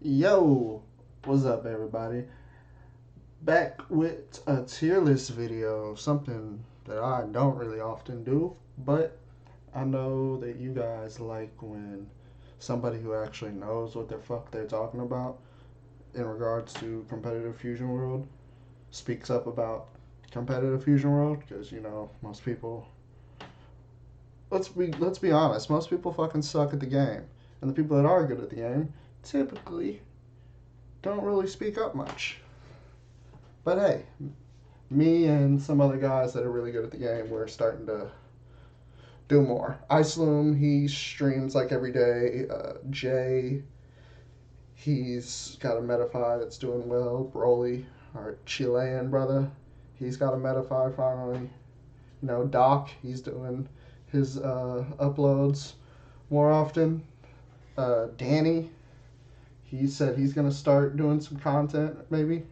Yo, what's up, everybody? Back with a tier list video, something that I don't really often do, but I know that you guys like when somebody who actually knows what the fuck they're talking about in regards to competitive Fusion World speaks up about competitive Fusion World, because most people. Let's be honest. Most people fucking suck at the game, and the people that are good at the game typically don't really speak up much. But hey, me and some other guys that are really good at the game, we're starting to do more. Iceloom, he streams like every day. Jay, he's got a Metafy that's doing well. Broly, our Chilean brother, he's got a Metafy finally. Doc, he's doing his uploads more often. Danny, he said he's gonna start doing some content maybe.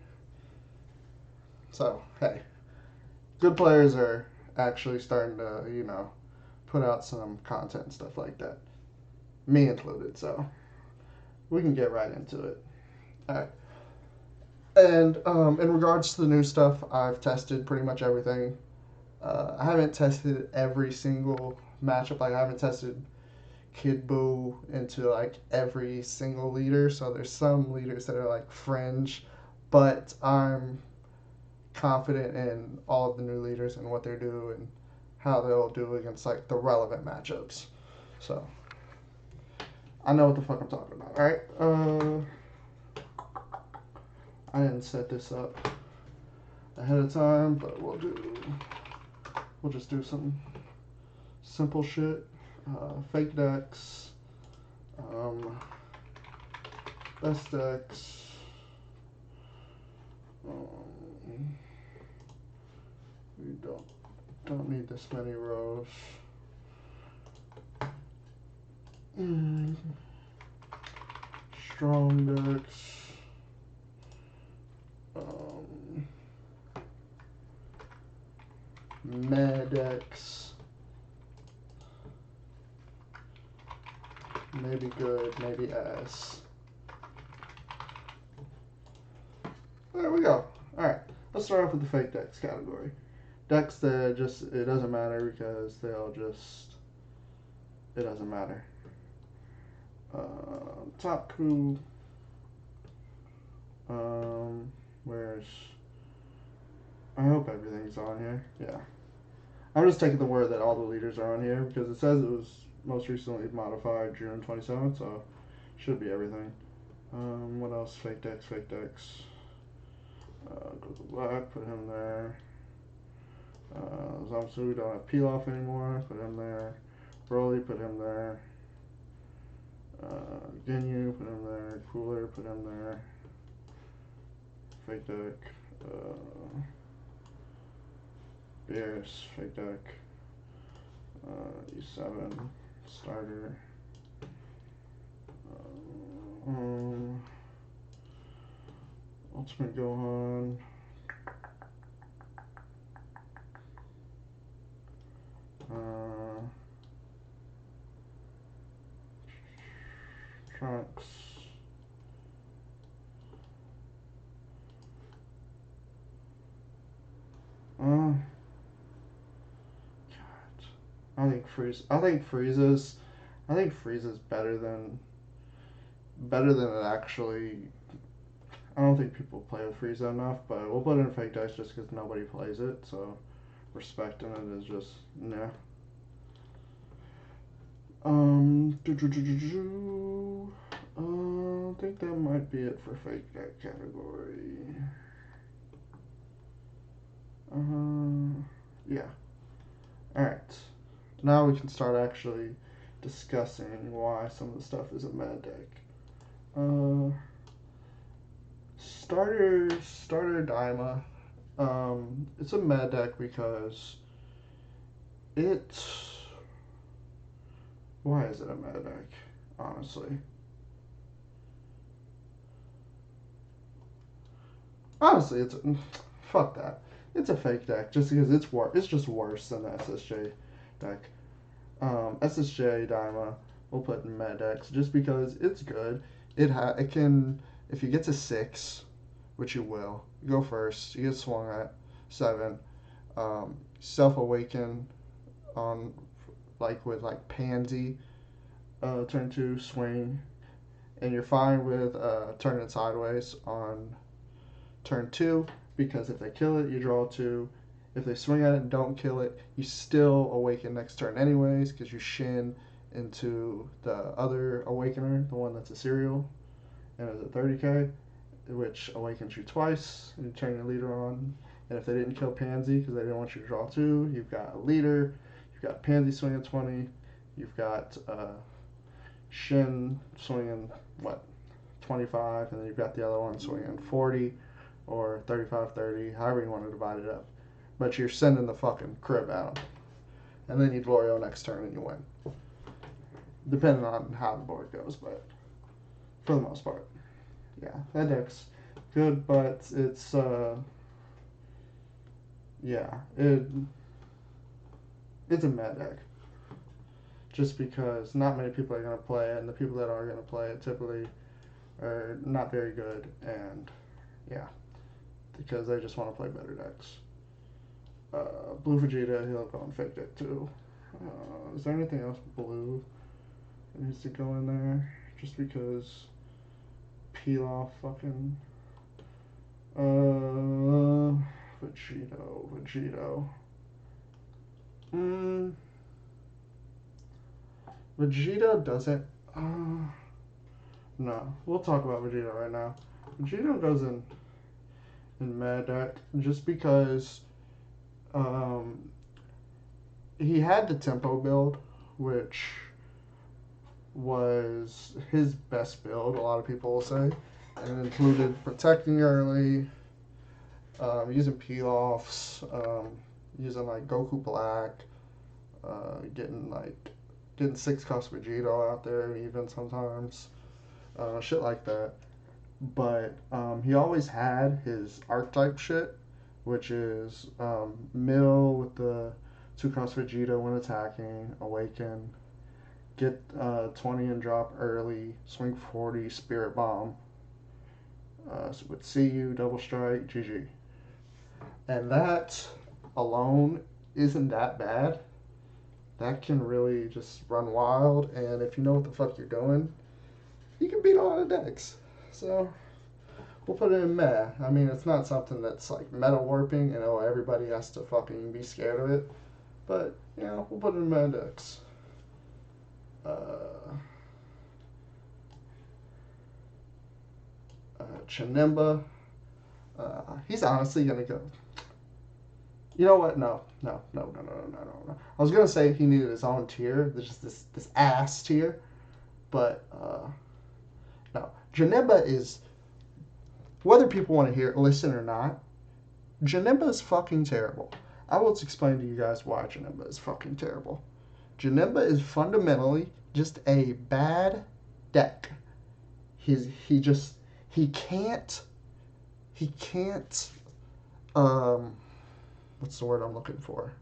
So hey, good players are actually starting to put out some content and stuff like that, me included. So we can get right into it. All right. And in regards to the new stuff, I've tested pretty much everything. I haven't tested every single matchup. Like I haven't tested Kid Buu into like every single leader. So there's some leaders that are like fringe, but I'm confident in all of the new leaders and what they're doing and how they'll do against like the relevant matchups. So I know what the fuck I'm talking about. All right. I didn't set this up ahead of time, but we'll just do some simple shit. Fake decks. Best decks. We don't need this many rows. Strong decks. Medex. Maybe good, maybe ass. There we go. Alright, let's start off with the fake decks category. Decks that it doesn't matter because it doesn't matter. Top coup. Where's, I hope everything's on here. Yeah. I'm just taking the word that all the leaders are on here because it says it was most recently modified June 27th, so should be everything. What else? Fake decks. Go to black, put him there. Zamsu, we don't have peel off anymore, put him there. Broly, put him there. Ginyu, put him there. Cooler, put him there. Fake deck. Beers, fake deck. E7, starter. Ultimate Gohan. Trunks. God. I think Frieza's better than it actually. I don't think people play with Frieza enough, but we'll put it in fake dice just because nobody plays it. So respecting it is just nah. I think that might be it for fake deck category. Yeah. Alright. Now we can start actually discussing why some of the stuff is a mad deck. Starter Daima. It's a mad deck because it's. Why is it a mad deck? Honestly. It's fuck that. It's a fake deck just because it's just worse than the SSJ deck. SSJ Daima we'll put in mad decks just because it's good. It can, if you get to 6, which you will, you go first. You get swung at 7. Self awaken on like with like pansy. Turn 2 swing, and you're fine with turning it sideways on turn 2 because if they kill it, you draw 2. If they swing at it and don't kill it, you still awaken next turn anyways because you shin into the other awakener, the one that's a cereal, and it's a 30k, which awakens you twice, and you turn your leader on. And if they didn't kill Pansy because they didn't want you to draw 2, you've got a leader, you've got Pansy swinging 20, you've got Shin swinging, 25, and then you've got the other one swinging 40 or 35-30, however you want to divide it up. But you're sending the fucking crib at them. And then you Glorio next turn and you win. Depending on how the board goes, but for the most part. Yeah, that deck's good, but it's, it's a mad deck. Just because not many people are going to play it, and the people that are going to play it typically are not very good, and yeah, because they just want to play better decks. Blue Vegeta, he'll go and fake deck too. Is there anything else blue that needs to go in there? Just because peel off fucking Vegeta. Vegeta doesn't. No, we'll talk about Vegeta right now. Vegeta goes in Mad Deck just because he had the tempo build, which was his best build, a lot of people will say, and it included protecting early, using peel-offs, using like Goku Black, getting 6-cost Vegeta out there even sometimes, shit like that. But he always had his archetype shit, which is mill with the 2-cost Vegeta when attacking, awaken, get 20 and drop early, swing 40, spirit bomb, with CU, double strike, GG. And that alone isn't that bad. That can really just run wild, and if you know what the fuck you're doing, you can beat a lot of decks. So we'll put it in meh. I mean, it's not something that's like meta warping and everybody has to fucking be scared of it. But, we'll put it in meh decks. Janemba. He's honestly gonna go. You know what? No. I was gonna say he needed his own tier. There's just this ass tier, but no. Janemba is, whether people want to listen or not, Janemba is fucking terrible. I will explain to you guys why Janemba is fucking terrible. Janemba is fundamentally just a bad deck. He can't. What's the word I'm looking for?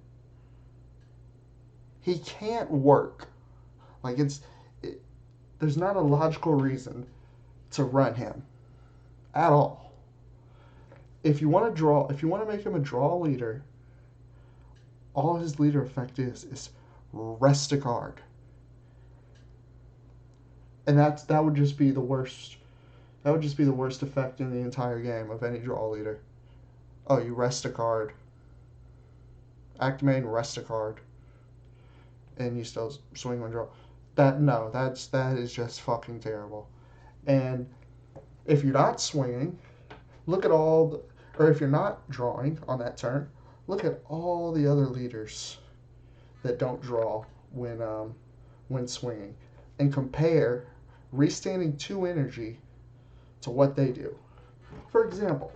He can't work. Like there's not a logical reason to run him at all. If you want to make him a draw leader, all his leader effect is rest a card. And that would just be the worst. That would just be the worst effect in the entire game of any draw leader. Oh, you rest a card. Activate and rest a card. And you still swing and draw. That is just fucking terrible. And if you're not swinging, look at or if you're not drawing on that turn, look at all the other leaders that don't draw when swinging, and compare restanding 2 energy to what they do. For example,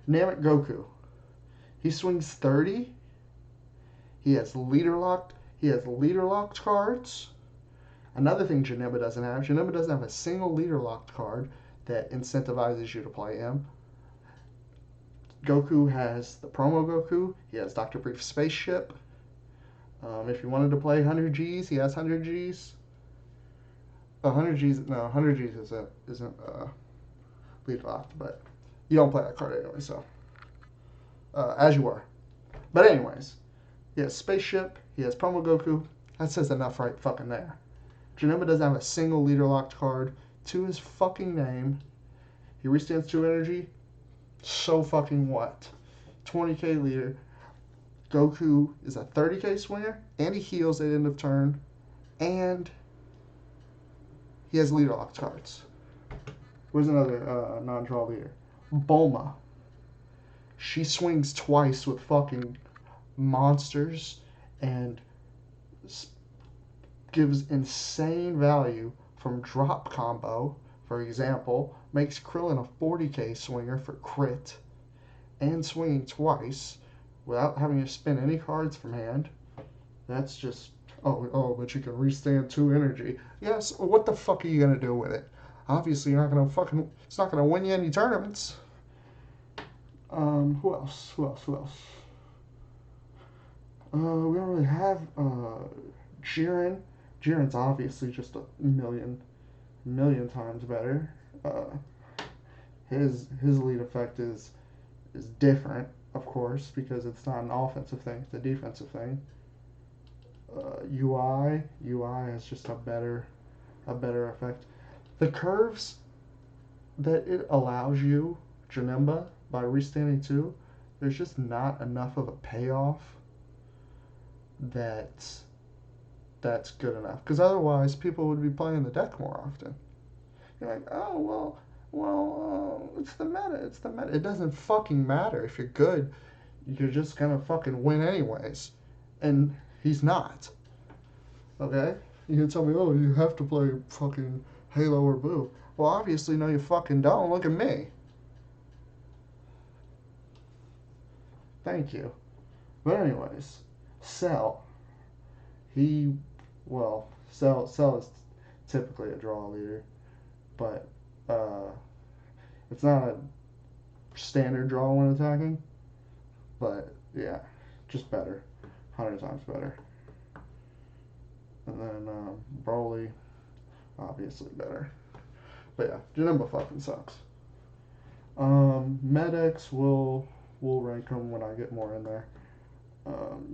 Namek Goku. He swings 30. He has leader locked cards. Another thing Janemba doesn't have a single leader locked card that incentivizes you to play him. Goku has the promo Goku. He has Dr. Brief Spaceship. If you wanted to play 100 Gs, he has 100 Gs. 100 G's, no, 100 G's isn't lead locked, but you don't play that card anyway, so as you are. But anyways, he has Spaceship, he has Promo Goku. That says enough right fucking there. Janemba doesn't have a single leader locked card to his fucking name. He restands 2 energy. So fucking what? 20k leader. Goku is a 30k swinger, and he heals at end of turn, and he has leader locked cards. Where's another non-draw leader? Bulma. She swings twice with fucking monsters and gives insane value from drop combo. For example, makes Krillin a 40k swinger for crit and swinging twice without having to spin any cards from hand. That's just, but you can restand 2 energy. Yes, what the fuck are you going to do with it? Obviously, you're not going to fucking, it's not going to win you any tournaments. Who else? We don't really have Jiren. Jiren's obviously just a million times better. His lead effect is different, of course, because it's not an offensive thing; it's a defensive thing. UI has just a better effect. The curves that it allows you, Janemba, by restanding 2, there's just not enough of a payoff that's good enough. Because otherwise, people would be playing the deck more often. You're like, oh, well, it's the meta. It doesn't fucking matter if you're good. You're just gonna fucking win anyways. And he's not. Okay? You can tell me, oh, you have to play fucking Halo or Boo. Well, obviously, no, you fucking don't. Look at me. Thank you. But anyways, Cell. Cell is typically a draw leader, but it's not a standard draw when attacking. But yeah, just better, 100 times better. And then Broly, obviously better. But yeah, Janemba fucking sucks. Medics will rank them when I get more in there.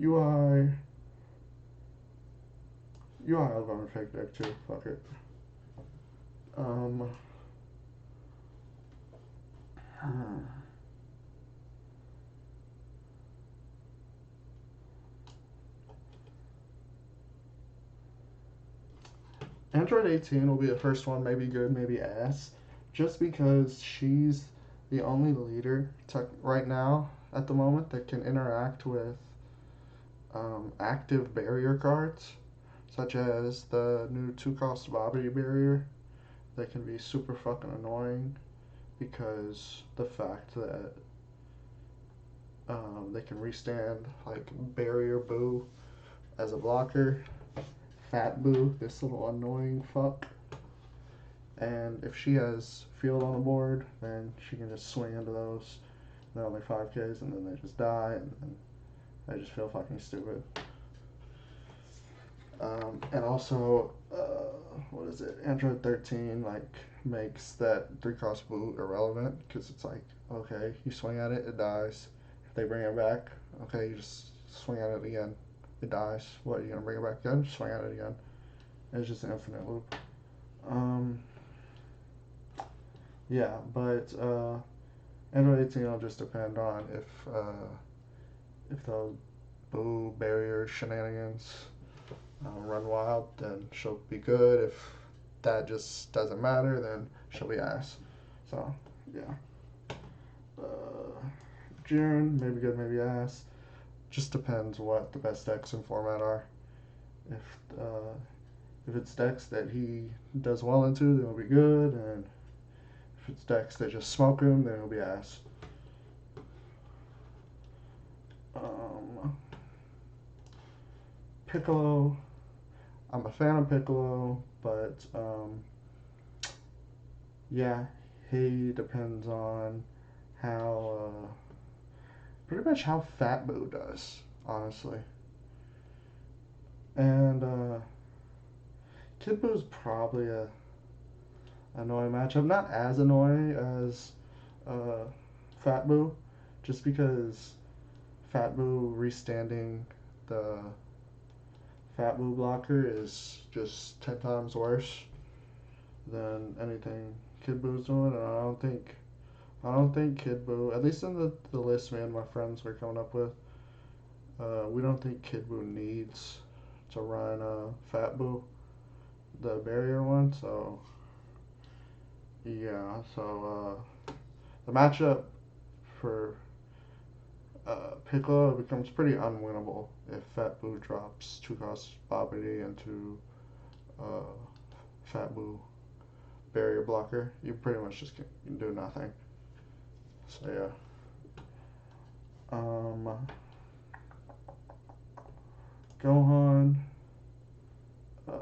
UI I'll go and fake deck too. Fuck it. Android 18 will be the first one, maybe good, maybe ass, just because she's the only leader right now at the moment that can interact with active barrier cards, such as the new 2-cost Bobby barrier that can be super fucking annoying because the fact that they can restand like Barrier Boo as a blocker, Fat Boo, this little annoying fuck. And if she has field on the board, then she can just swing into those. They're only 5Ks, and then they just die, and they just feel fucking stupid. And also, what is it? Android 13 makes that 3-cost Boo irrelevant because it's like, okay, you swing at it, it dies. If they bring it back, okay, you just swing at it again, it dies. What, are you gonna bring it back again? Just swing at it again. It's just an infinite loop. Yeah, but Android 18 will just depend on if those Boo barrier shenanigans run wild, then she'll be good. If that just doesn't matter, then she'll be ass. So, yeah. Jiren, maybe good, maybe ass. Just depends what the best decks in format are. If it's decks that he does well into, then it'll be good, and if it's decks that just smoke him, then it'll be ass. Piccolo. I'm a fan of Piccolo, but yeah, he depends on how pretty much how Fat Boo does, honestly. And Kid Boo's probably a annoying matchup. Not as annoying as uh, Fat Boo, just because Fat Boo restanding the Fat Boo blocker is just 10 times worse than anything Kid Boo's doing, and I don't think Kid Boo, at least in the list me and my friends were coming up with, we don't think Kid Boo needs to run Fat Boo, the barrier one. So yeah, so the matchup for Piccolo becomes pretty unwinnable if Fat Boo drops 2-cost Bobbity into uh, Fat Boo barrier blocker. You pretty much just can do nothing. So yeah. Gohan. Uh,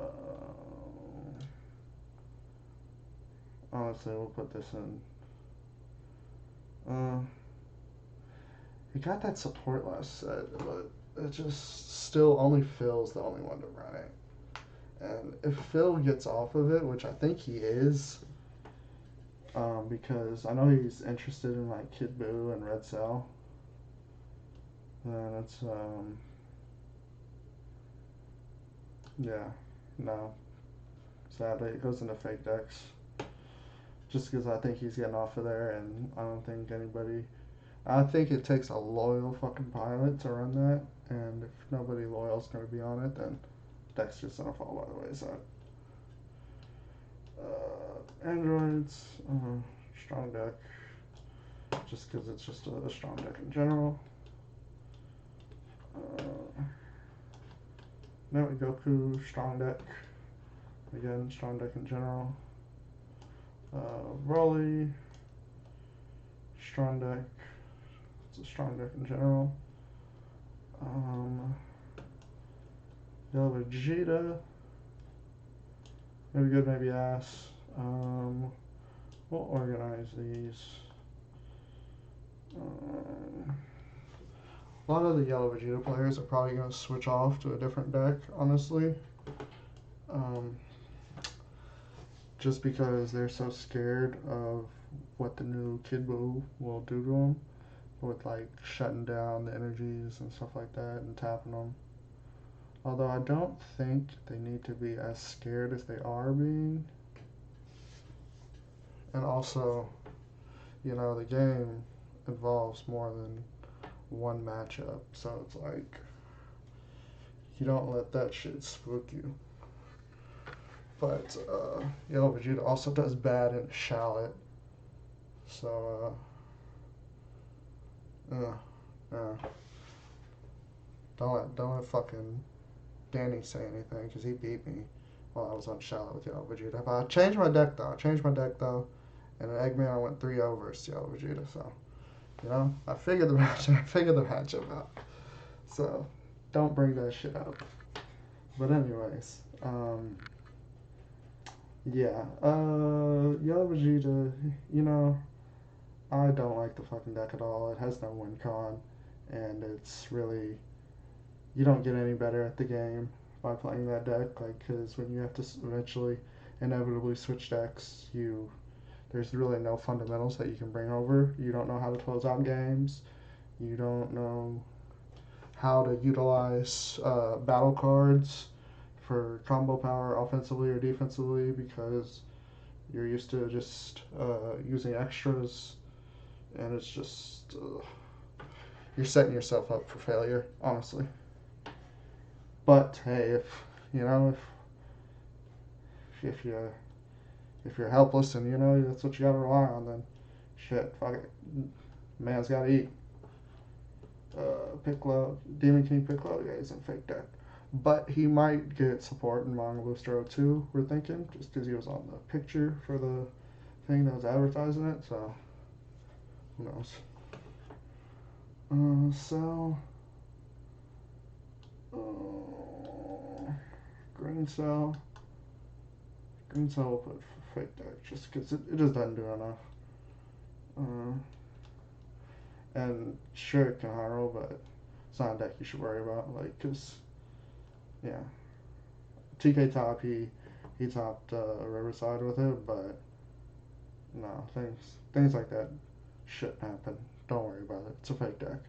Honestly, we'll put this in. He got that support last set, but it just still only Phil's the only one to run it. And if Phil gets off of it, which I think he is, because I know he's interested in like Kid Buu and Red Cell, then it's yeah, no. Sadly, it goes into fake decks. Just because I think he's getting off of there, and I don't think anybody. I think it takes a loyal fucking pilot to run that, and if nobody loyal is going to be on it, then deck's just going to fall by the wayside. Androids, strong deck, just because it's just a strong deck in general. Goku, strong deck. Again, strong deck in general. Broly, strong deck. It's a strong deck in general. Yellow Vegeta, maybe good, maybe ass. We'll organize these. A lot of the Yellow Vegeta players are probably going to switch off to a different deck, honestly. Just because they're so scared of what the new Kid Buu will do to them, with like shutting down the energies and stuff like that and tapping them. Although I don't think they need to be as scared as they are being. And also, the game involves more than one matchup, so it's like you don't let that shit spook you. But Yellow Vegeta also does bad in Shallot, so don't let fucking Danny say anything, because he beat me while I was on Shallot with Yellow Vegeta. But I changed my deck though. And in Eggman I went 3-0 versus Yellow Vegeta, so I figured the matchup out. So don't bring that shit up. But anyways, yeah, Yellow Vegeta, I don't like the fucking deck at all. It has no win con, and it's really, you don't get any better at the game by playing that deck, like, because when you have to eventually inevitably switch decks, there's really no fundamentals that you can bring over. You don't know how to close out games. You don't know how to utilize battle cards for combo power offensively or defensively, because you're used to just using extras, and it's just you're setting yourself up for failure, honestly. But hey, if you're helpless and that's what you gotta rely on, then shit, fuck it, man's gotta eat. Piccolo, Demon King Piccolo, yeah, he's in fake deck. But he might get support in Manga Booster 02, we're thinking, just because he was on the picture for the thing that was advertising it, so who knows. Green Cell. Green Cell will put fake deck, just because it just doesn't do enough. And sure, it can high roll, but it's not a deck you should worry about, because yeah, TK top, he topped Riverside with it, but No, things like that shouldn't happen. Don't worry about it. It's a fake deck.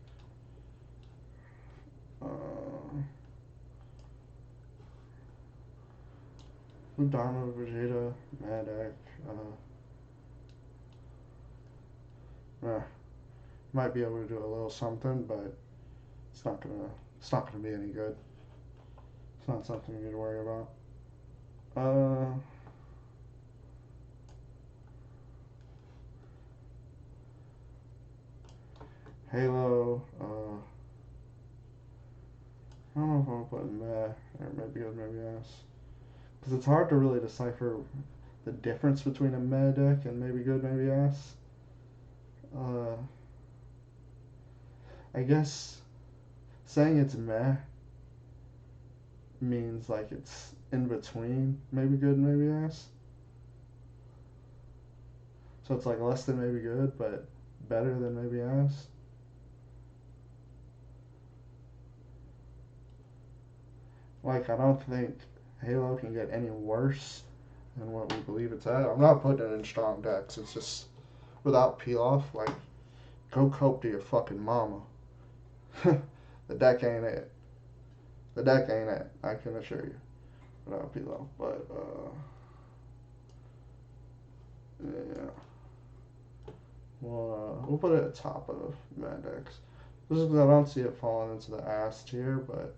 Udama, Vegeta, Madak. Might be able to do a little something, but it's not gonna be any good. It's not something you need to worry about. Halo. I don't know if I'm gonna put meh or maybe good, maybe ass, because it's hard to really decipher the difference between a meh deck and maybe good, maybe ass. I guess saying it's meh means like it's in between maybe good, maybe ass. So it's like less than maybe good, but better than maybe ass. Like, I don't think Halo can get any worse than what we believe it's at. I'm not putting it in strong decks. It's just without peel off. Like, go cope to your fucking mama. The deck ain't it. The deck ain't it. I can assure you. Without peel off, but yeah. We'll put it at top of Mad decks. This is because I don't see it falling into the ass tier, but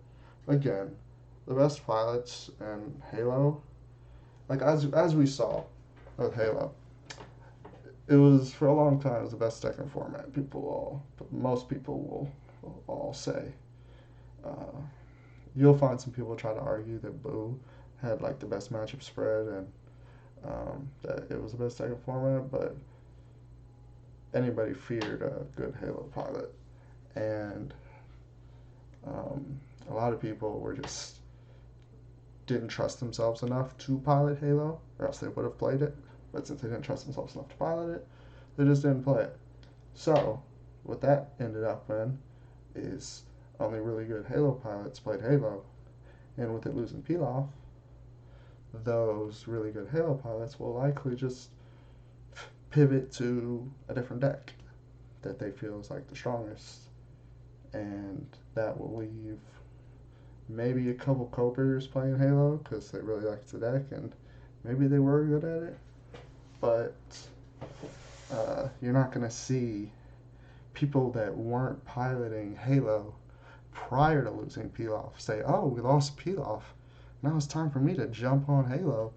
again, the best pilots in Halo, like as we saw with Halo, it was for a long time it was the best deck in format. Most people will all say. You'll find some people try to argue that Boo had like the best matchup spread and that it was the best deck in format, but anybody feared a good Halo pilot, and a lot of people were just didn't trust themselves enough to pilot Halo, or else they would have played it. But since they didn't trust themselves enough to pilot it, they just didn't play it. So, what that ended up in is only really good Halo pilots played Halo, and with it losing peel off, those really good Halo pilots will likely just pivot to a different deck that they feel is like the strongest, and that will leave maybe a couple copers playing Halo because they really liked the deck and maybe they were good at it, but you're not going to see people that weren't piloting Halo prior to losing peel off say, oh, we lost peel off, now it's time for me to jump on Halo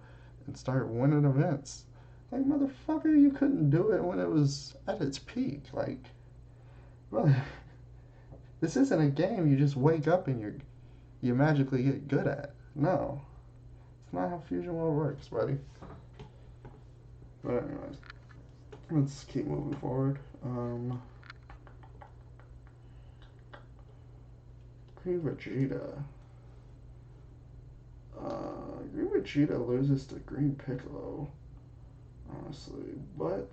and start winning events. Like, motherfucker, you couldn't do it when it was at its peak. Like, brother, this isn't a game you just wake up and you magically get good at. No. It's not how Fusion World works, buddy. But anyways, let's keep moving forward. Green Vegeta. Green Vegeta loses to Green Piccolo, honestly, but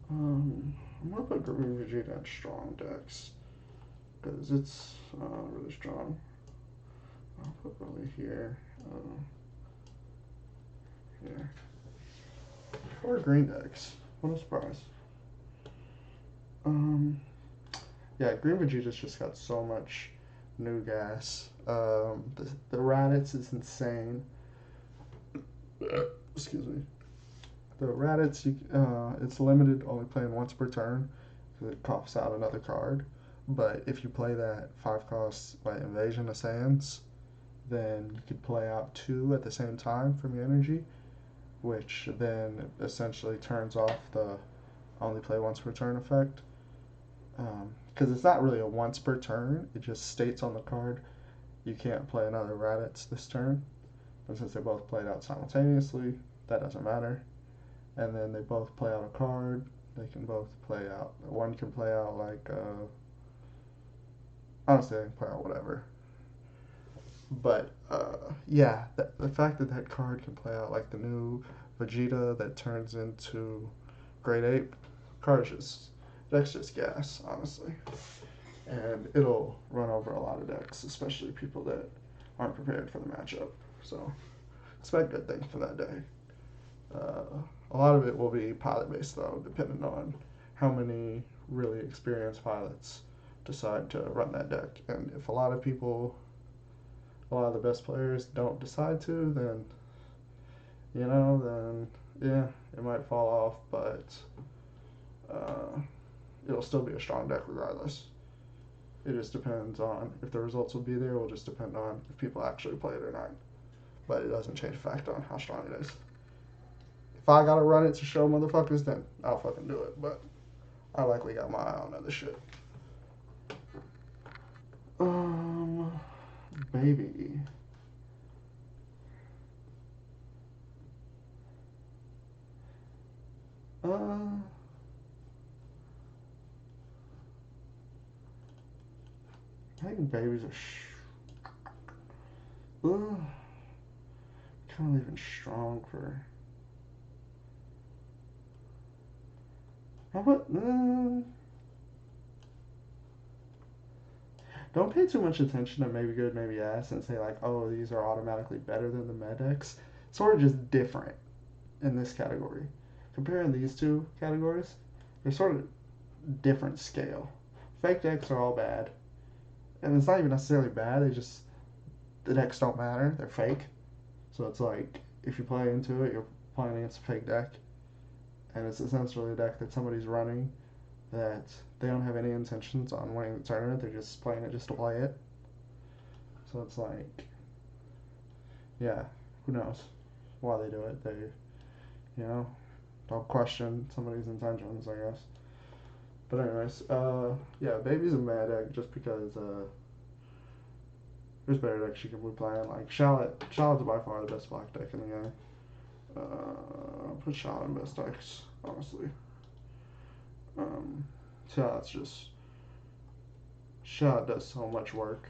I'm gonna put Green Vegeta in strong decks because it's really strong. I'll put really here. Here. 4 green decks. What a surprise. Yeah, Green Vegeta's just got so much new gas. The Raditz is insane. Excuse me. The Raditz, it's limited, only playing once per turn, because it coughs out another card. But if you play that 5-cost like Invasion of Sands, then you could play out 2 at the same time from your energy, which then essentially turns off the only play once per turn effect. Because it's not really a once per turn, it just states on the card you can't play another Raditz this turn. And since they both played out simultaneously, that doesn't matter. And then they both play out a card. They can both play out. One can play out like, honestly, they can play out whatever. But yeah, the fact that that card can play out like the new Vegeta that turns into Great Ape, deck's just gas, honestly. And it'll run over a lot of decks, especially people that aren't prepared for the matchup. So expect good things for that day. A lot of it will be pilot based though, depending on how many really experienced pilots decide to run that deck. And if a lot of the best players don't decide to, then yeah, it might fall off, but it'll still be a strong deck regardless. It just depends on if the results will be there. It will just depend on if people actually play it or not. But it doesn't change the fact on how strong it is. If I gotta run it to show motherfuckers, then I'll fucking do it. But I likely got my eye on other shit. Baby. I think babies are kind of even strong for. How about don't pay too much attention to maybe good, maybe ass, and say like, oh, these are automatically better than the med decks. Sort of just different in this category. Comparing these two categories, they're sort of different scale. Fake decks are all bad, and it's not even necessarily bad. The decks don't matter. They're fake. So it's like if you play into it, you're playing against a fake deck, and it's essentially a deck that somebody's running that they don't have any intentions on winning the tournament. They're just playing it just to play it. So it's like, yeah, who knows why they do it? Don't question somebody's intentions, I guess. But anyways, yeah, Baby's a mad deck just because there's better decks you can be playing. Like Shallot's by far the best black deck in the game. Put Shallot in best decks, honestly. Shallot does so much work,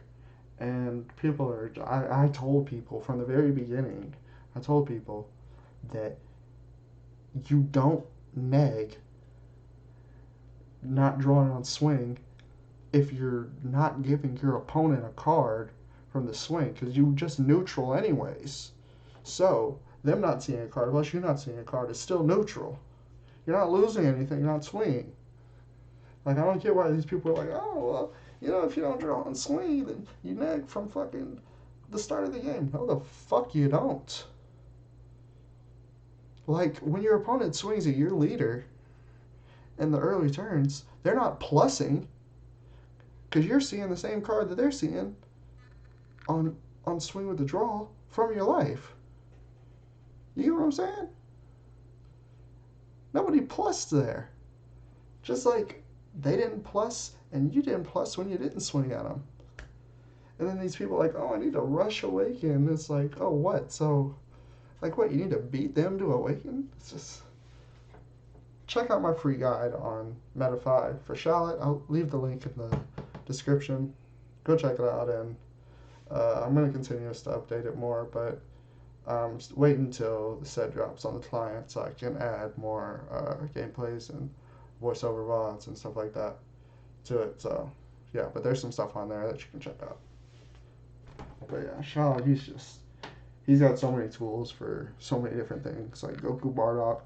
and I told people from the very beginning, that you don't neg not drawing on swing if you're not giving your opponent a card from the swing, because you just neutral anyways. So them not seeing a card plus you not seeing a card is still neutral. You're not losing anything, you're not swinging. Like, I don't get why these people are like, oh, well, if you don't draw on swing, then you neg from fucking the start of the game. No, the fuck you don't. Like, when your opponent swings at your leader in the early turns, they're not plussing, because you're seeing the same card that they're seeing on swing with the draw from your life. You get what I'm saying? Nobody plussed there. Just like they didn't plus and you didn't plus when you didn't swing at them. And then these people are like, oh, I need to rush awaken. It's like, oh, what? So, like, what? You need to beat them to awaken? It's just. Check out my free guide on Meta 5 for Shallot. I'll leave the link in the description. Go check it out, and I'm going to continue to update it more, but wait until the set drops on the client so I can add more gameplays and voiceover VODs and stuff like that to it. So, yeah, but there's some stuff on there that you can check out. But yeah, Shallot, he's got so many tools for so many different things, like Goku Bardock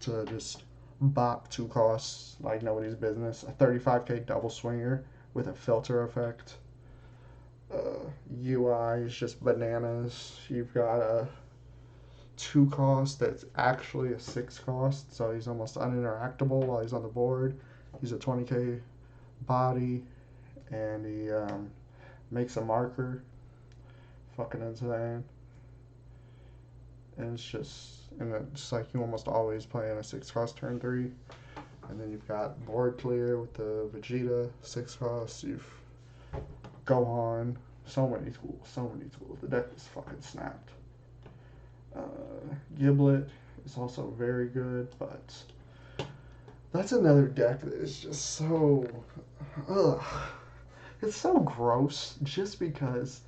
to just bop 2 costs like nobody's business. A 35k double swinger with a filter effect. UI is just bananas. You've got a 2 cost that's actually a 6 cost, so he's almost uninteractable while he's on the board. He's a 20k body, and he makes a marker. Fucking insane. And it's like you almost always play in a 6 cost turn 3. And then you've got board clear with the Vegeta 6 costs. You've Gohan. So many tools. The deck is fucking snapped. Giblet is also very good, but that's another deck that is just so. Ugh. It's so gross just because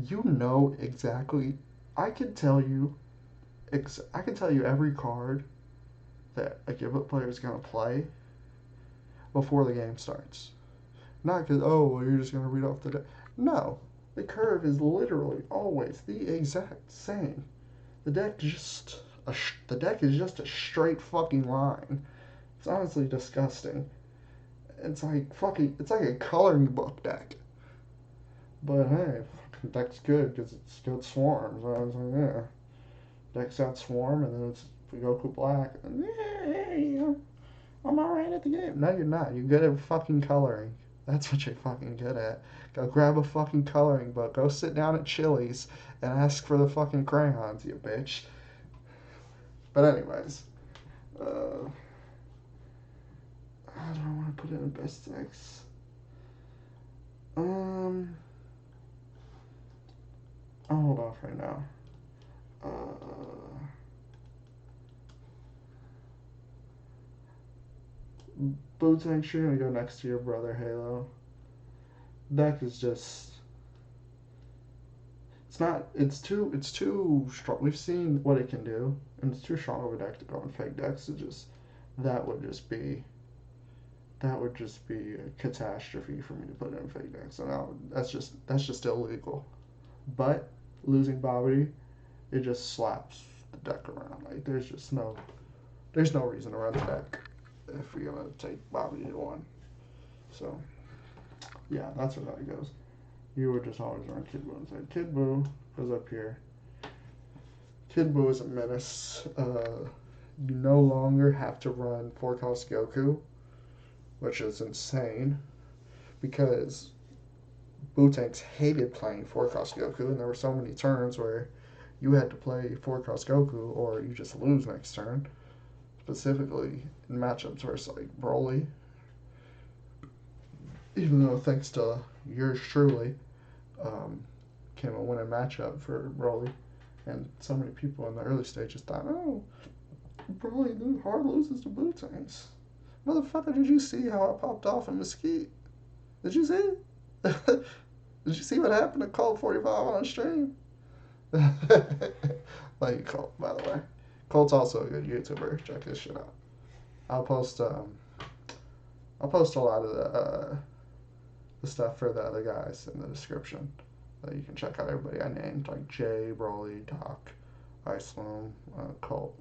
you know exactly. I can tell you every card that a Giblet player is going to play before the game starts. Not because, oh, well, you're just going to read off the deck. No. The curve is literally always the exact same. The deck just the deck is just a straight fucking line. It's honestly disgusting. It's like a coloring book deck. But hey, fucking deck's good because it's got swarms. I was like, yeah, deck's got swarm, and then it's Goku Black. And yeah, I'm alright at the game. No, you're not. You're good at fucking coloring. That's what you're fucking good at. Go grab a fucking coloring book. Go sit down at Chili's and ask for the fucking crayons, you bitch. But anyways, how do I want to put it in best decks? I'll hold off right now. Bootank, you're gonna go next to your brother Halo. Deck is just. It's too strong. We've seen what it can do, and it's too strong of a deck to go in fake decks. That would just be a catastrophe for me to put it in fake decks, and that's just illegal. But losing Bobby, it just slaps the deck around. Like there's no reason to run the deck if we're gonna take Bobby to one. So yeah, that's where that goes. You would just always run Kid Buu inside. Kid Buu goes up here. Kid Buu is a menace. You no longer have to run 4-cost Goku, which is insane because Bootanks hated playing 4-cost Goku, and there were so many turns where you had to play 4-cost Goku or you just lose next turn. Specifically in matchups versus like Broly. Even though thanks to yours truly, came a winning matchup for Broly, and so many people in the early stages thought, oh, Broly hard loses to Bootanks. Motherfucker, did you see how I popped off in Mesquite? Did you see? Did you see what happened to Colt 45 on stream? Like Colt, by the way. Colt's also a good YouTuber. Check his shit out. I'll post a lot of the stuff for the other guys in the description. You can check out everybody I named, like Jay, Broly, Doc, Iceland, Colt.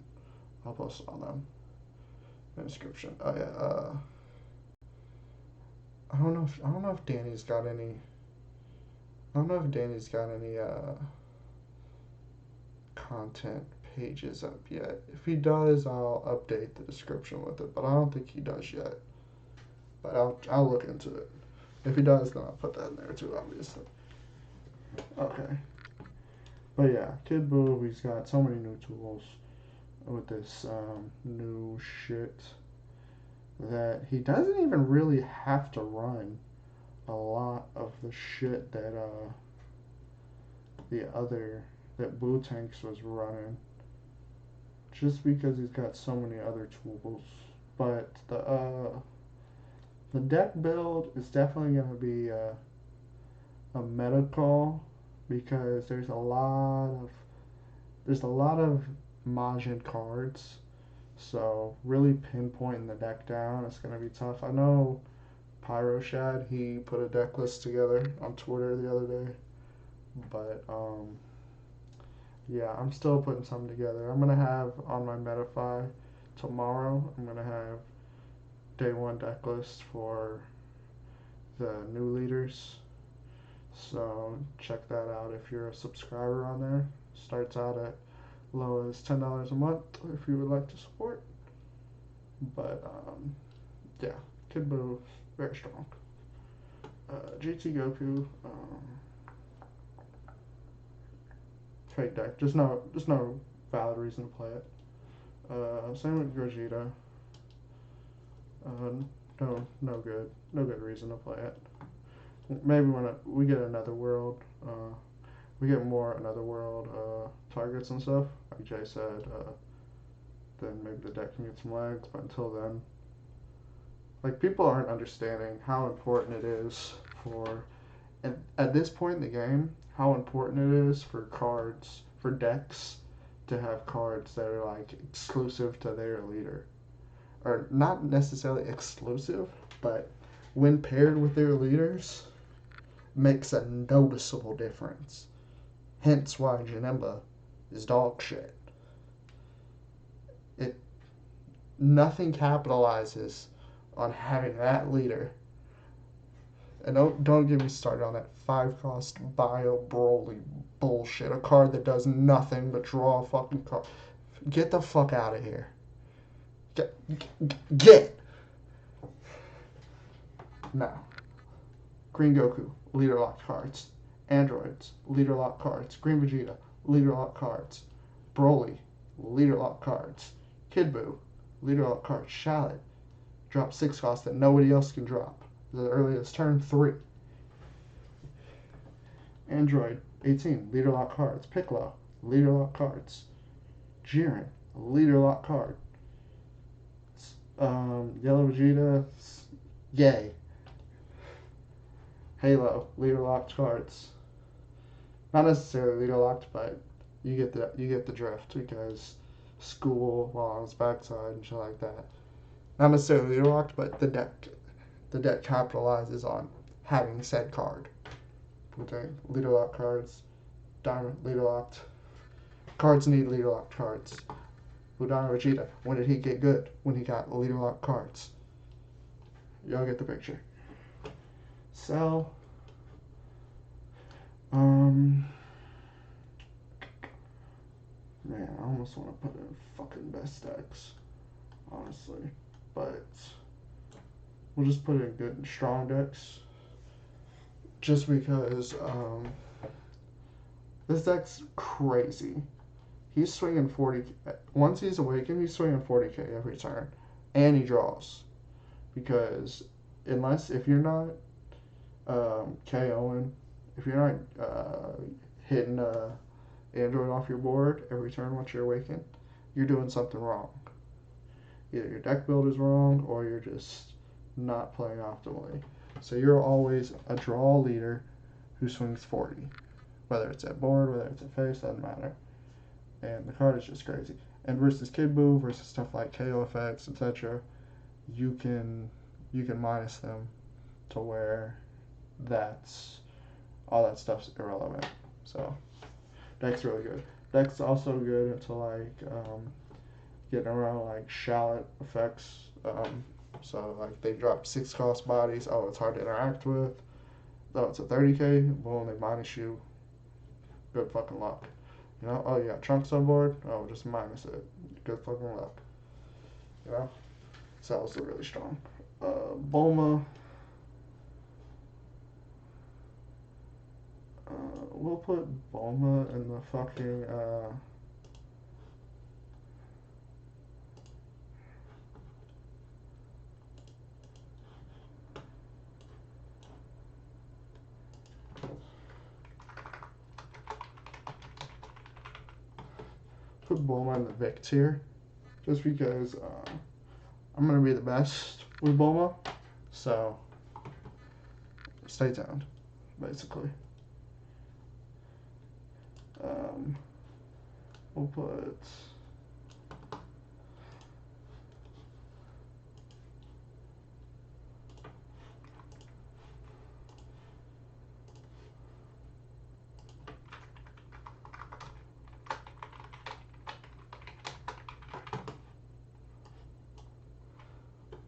I'll post all them in the description. Oh yeah. I don't know if Danny's got any. I don't know if Danny's got any content pages up yet. If he does, I'll update the description with it. But I don't think he does yet. But I'll look into it. If he does, then I'll put that in there too, obviously. Okay. But yeah, Kid Buu, he's got so many new tools with this new shit that he doesn't even really have to run a lot of the shit that that Bootanks was running, just because he's got so many other tools. But the deck build is definitely going to be a meta call because there's a lot of Majin cards. So really pinpointing the deck down is going to be tough. I know Pyroshad, he put a deck list together on Twitter the other day. But yeah, I'm still putting something together. I'm gonna have on my Metafy tomorrow. I'm gonna have day one deck list for the new leaders. So check that out if you're a subscriber on there. Starts out at low as $10 a month if you would like to support. But yeah, Kid Buu, very strong. GT Goku, fake deck. Just no valid reason to play it. Same with Vegeta. No good reason to play it. Maybe when we get another world, we get more another world targets and stuff. Like Jay said, then maybe the deck can get some legs. But until then, like people aren't understanding how important it is for, at this point in the game, how important it is for decks to have cards that are like exclusive to their leader, or not necessarily exclusive, but when paired with their leaders, makes a noticeable difference. Hence why Janemba is dog shit. It nothing capitalizes on having that leader. And don't get me started on that 5-cost Bio Broly bullshit. A card that does nothing but draw a fucking card. Get the fuck out of here. Get. Now, Green Goku, leader locked cards. Androids, leader locked cards. Green Vegeta, leader locked cards. Broly, leader locked cards. Kid Buu, leader locked cards. Shallot, drop 6 costs that nobody else can drop. The earliest turn 3. Android 18, leader lock cards. Piccolo, leader lock cards. Jiren, leader lock card. Yellow Vegeta, yay. Halo, leader locked cards. Not necessarily leader locked, but you get the drift because school while on his backside and shit like that. Not necessarily leader locked, but the deck capitalizes on having said card. Okay, leader locked cards, diamond leader locked. Cards need leader locked cards. Udon Vegeta, when did he get good? When he got leader locked cards. Y'all get the picture. So, man, I almost want to put in fucking best decks, honestly, but we'll just put in good and strong decks, just because this deck's crazy. He's swinging 40. Once he's awakened, he's swinging 40k every turn, and he draws, because if you're not KOing, if you're not hitting Android off your board every turn once you're awakened, you're doing something wrong. Either your deck build is wrong, or you're just not playing optimally. So you're always a draw leader who swings 40, whether it's at board, whether it's at face, doesn't matter. And the card is just crazy. And versus Kid Buu, versus stuff like KO effects, etc., you can minus them to where all that stuff's irrelevant. So deck's really good. Deck's also good into like getting around like shallot effects. So like they drop 6-cost bodies. Oh, it's hard to interact with. Oh, it's a 30k. Boom, they minus you. Good fucking luck. You know, oh, you got Trunks on board? Oh, just minus it. Good fucking luck. You know? So that was really strong. Bulma. We'll put Bulma in the fucking, put Bulma in the Vic tier, just because I'm gonna be the best with Bulma, so stay tuned, basically. We'll put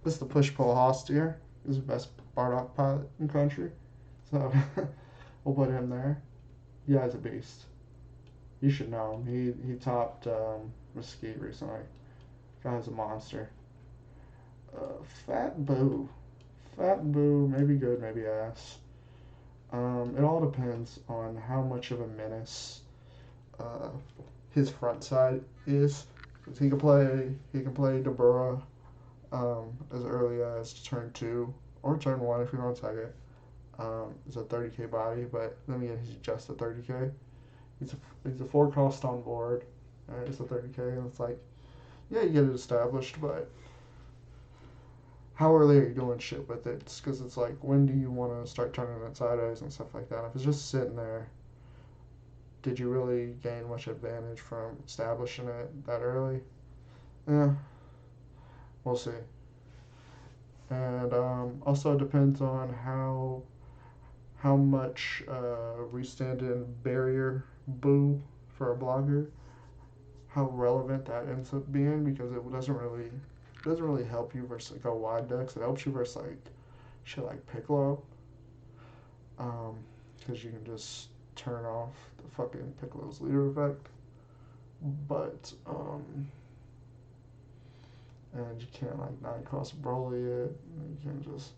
this is the push-pull Haas tier. This is the best Bardock pilot in the country. So we'll put him there. The guy's a beast. You should know him. He topped Mesquite recently. Guy's a monster. Fat Boo. Fat Boo, maybe good, maybe ass. It all depends on how much of a menace his front side is. Because he can play Dabura as early as turn 2 or turn 1 if you want to tag it. It's a 30k body, but then again, he's just a 30k. He's a 4-cost on board. It's a 30k, and it's like, yeah, you get it established, but how early are you doing shit with it? Because it's like, when do you want to start turning it sideways and stuff like that? If it's just sitting there, did you really gain much advantage from establishing it that early? Yeah, we'll see. And also depends on how much we stand in barrier boo for a blogger. how relevant that ends up being, because it doesn't really help you versus like a wide decks. It helps you versus like shit like Piccolo, because you can just turn off the fucking Piccolo's leader effect. But and you can't like 9-cost Broly it. You can just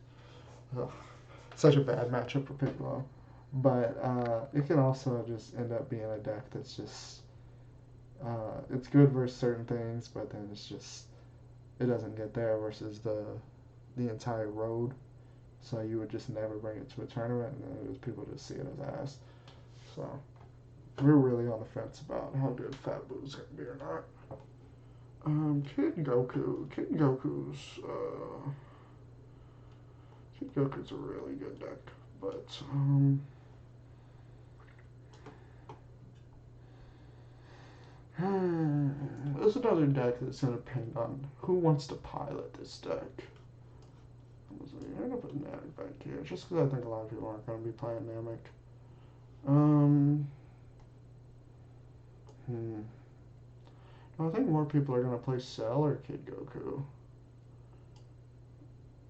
such a bad matchup for Piccolo. But it can also just end up being a deck that's just it's good versus certain things, but then it's just it doesn't get there versus the entire road. So you would just never bring it to a tournament, and then people just see it as ass. So we're really on the fence about how good Fat Boo's gonna be or not. Kid Goku. Kid Goku's a really good deck, but there's another deck that's gonna depend on who wants to pilot this deck. I'm gonna put Namek back here just because I think a lot of people aren't gonna be playing Namek. I think more people are gonna play Cell or Kid Goku.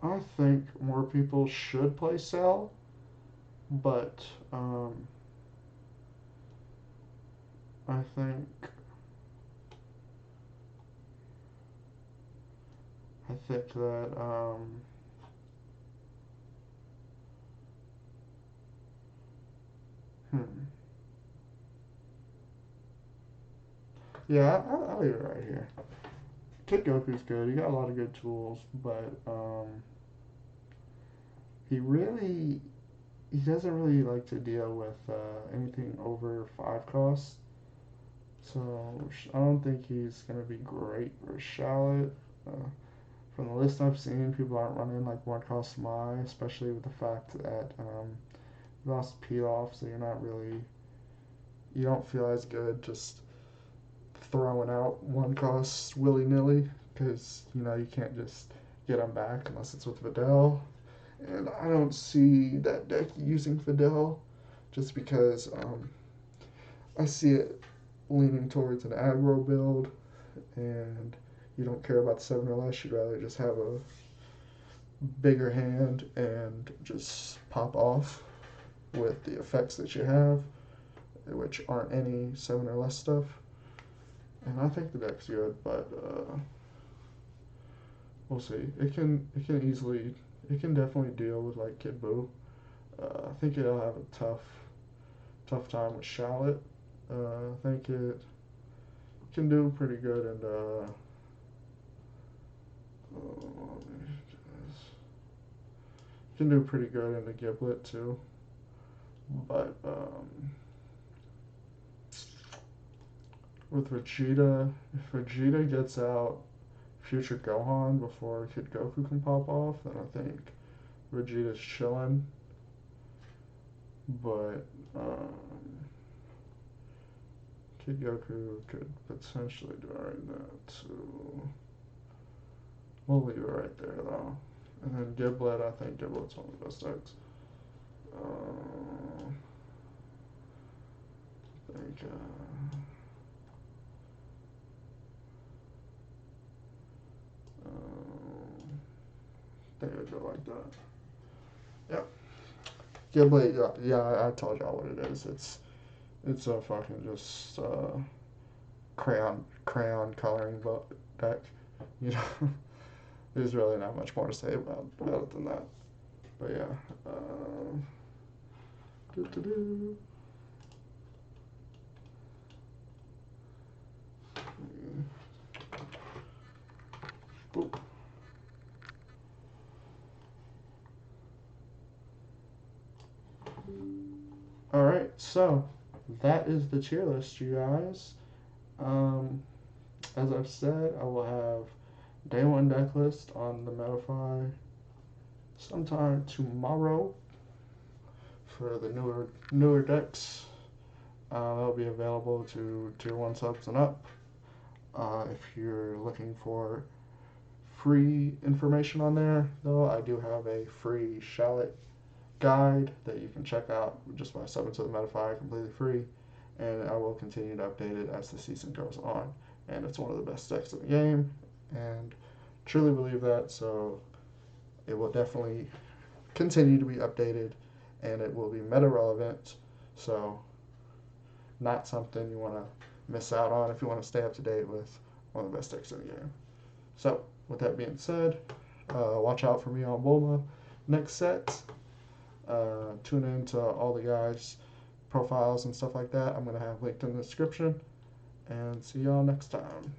I think more people should play Cell, but I think that yeah, I'll leave it right here. Kid Goku's good. He got a lot of good tools, but he doesn't really like to deal with anything over 5 costs. So I don't think he's gonna be great for Charlotte. From the list I've seen, people aren't running like 1-cost Mai, especially with the fact that you lost Pilaf, so you don't feel as good just throwing out 1-cost willy nilly, because you can't just get them back unless it's with Videl. And I don't see that deck using Videl, just because I see it leaning towards an aggro build, and you don't care about 7 or less. You'd rather just have a bigger hand and just pop off with the effects that you have, which aren't any 7 or less stuff. And I think the deck's good, but we'll see. It can definitely deal with like Kid Buu. I think it'll have a tough time with Charlotte. I think it can do pretty good, and can do pretty good in the Giblet too. But with Vegeta, if Vegeta gets out Future Gohan before Kid Goku can pop off, then I think Vegeta's chilling. But Kid Goku could potentially do alright now too. We'll leave it right there though. And then Giblet, I think Giblet's one of the best decks. I think I'd go like that. Yep. Giblet, yeah, I told y'all what it is. It's a fucking just crayon coloring book deck. There's really not much more to say about it than that. But yeah. Boop. Alright, so that is the tier list, you guys. As I've said, I will have day 1 deck list on the Metafy sometime tomorrow for the newer decks. That'll be available to tier 1 subs and up. If you're looking for free information on there, though, I do have a free Shallot guide that you can check out just by subbing to the Metafy, completely free, and I will continue to update it as the season goes on. and it's one of the best decks in the game, and truly believe that. So it will definitely continue to be updated, and it will be meta relevant. So not something you want to miss out on if you want to stay up to date with one of the best decks in the game. So with that being said, watch out for me on Bulma next set. Tune in to all the guys' profiles and stuff like that. I'm going to have linked in the description. And see y'all next time.